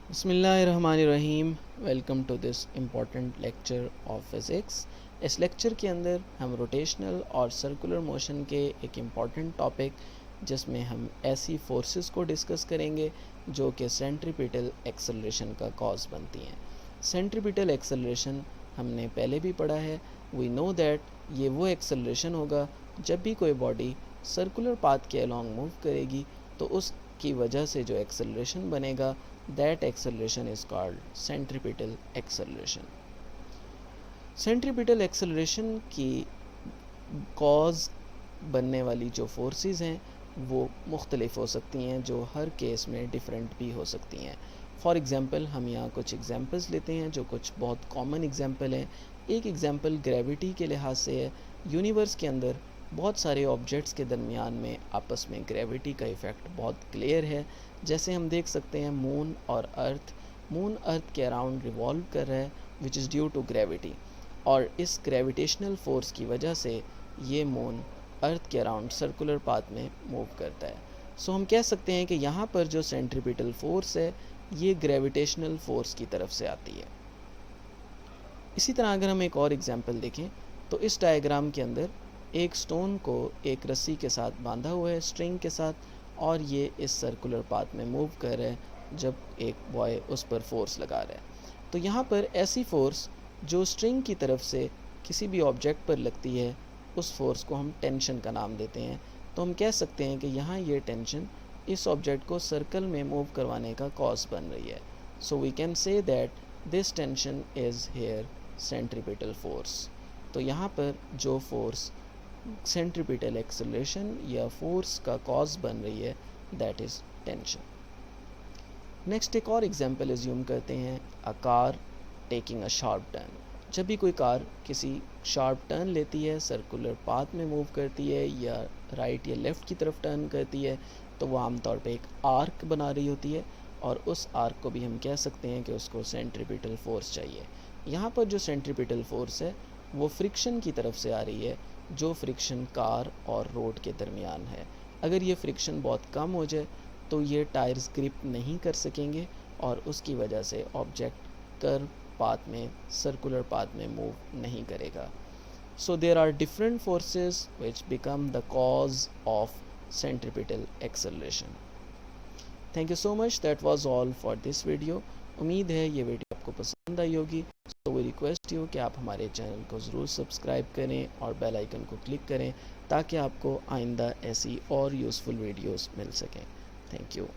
बिस्मिल्लाहिर्रहमानिर्रहीम। Welcome to this important lecture of physics. इस lecture के अंदर हम रोटेशनल और सर्कुलर मोशन के एक इम्पॉर्टेंट टॉपिक जिसमें हम ऐसी फोर्सेस को डिस्कस करेंगे जो कि सेंट्रीपिटल एक्सेलरेशन का कॉज बनती हैं। सेंट्रीपिटल एक्सेलरेशन हमने पहले भी पढ़ा है। वी नो दैट ये वो एक्सेलरेशन होगा जब भी कोई बॉडी सर्कुलर पाथ के अलॉन्ग मूव करेगी तो उसकी वजह से जो एक्सेलरेशन बनेगा that acceleration is called centripetal acceleration. Centripetal acceleration की कॉज बनने वाली जो फोर्सेस हैं वो मुख्तलिफ हो सकती हैं, जो हर केस में डिफरेंट भी हो सकती हैं। फॉर एग्ज़ाम्पल हम यहाँ कुछ एग्जांपल्स लेते हैं जो कुछ बहुत कॉमन एग्जांपल हैं। एक एग्जांपल ग्रेविटी के लिहाज से है। यूनिवर्स के अंदर बहुत सारे ऑब्जेक्ट्स के दरमियान में आपस में ग्रेविटी का इफ़ेक्ट बहुत क्लियर है। जैसे हम देख सकते हैं मून और अर्थ। मून अर्थ के अराउंड रिवॉल्व कर रहा है which is due to gravity, और इस ग्रेविटेशनल फोर्स की वजह से ये मून अर्थ के अराउंड सर्कुलर पाथ में मूव करता है। सो हम कह सकते हैं कि यहाँ पर जो सेंट्रीपिटल फोर्स है ये ग्रेविटेशनल फोर्स की तरफ से आती है। इसी तरह अगर हम एक और एग्जांपल देखें तो इस डायग्राम के अंदर एक स्टोन को एक रस्सी के साथ बांधा हुआ है, स्ट्रिंग के साथ, और ये इस सर्कुलर पाथ में मूव कर रहा है जब एक बॉय उस पर फोर्स लगा रहा है। तो यहाँ पर ऐसी फोर्स जो स्ट्रिंग की तरफ से किसी भी ऑब्जेक्ट पर लगती है उस फोर्स को हम टेंशन का नाम देते हैं। तो हम कह सकते हैं कि यहाँ ये टेंशन इस ऑब्जेक्ट को सर्कल में मूव करवाने का कॉज बन रही है। So we can say that this tension is here centripetal force. तो यहाँ पर जो फोर्स सेंट्रीपिटल एक्सेलरेशन या फोर्स का कॉज बन रही है दैट इज़ टेंशन। नेक्स्ट एक और एग्जांपल एज्यूम करते हैं, a car taking a sharp turn. जब भी कोई कार किसी शार्प टर्न लेती है, सर्कुलर पाथ में मूव करती है या राइट या लेफ़्ट की तरफ टर्न करती है, तो वो आमतौर पे एक आर्क बना रही होती है, और उस आर्क को भी हम कह सकते हैं कि उसको सेंट्रीपिटल फोर्स चाहिए। यहाँ पर जो सेंट्रीपिटल फोर्स है वो फ्रिक्शन की तरफ से आ रही है, जो फ्रिक्शन कार और रोड के दरमियान है। अगर ये फ्रिक्शन बहुत कम हो जाए तो ये टायर्स ग्रिप नहीं कर सकेंगे और उसकी वजह से ऑब्जेक्ट कर्व पाथ में, सर्कुलर पाथ में मूव नहीं करेगा। So there are different forces which become the cause of centripetal acceleration. Thank you so much, that was all for this video. उम्मीद है ये वीडियो आपको पसंद आई होगी। तो वी रिक्वेस्ट यू कि आप हमारे चैनल को ज़रूर सब्सक्राइब करें और बेल आइकन को क्लिक करें ताकि आपको आइंदा ऐसी और यूज़फुल वीडियोस मिल सकें। Thank you.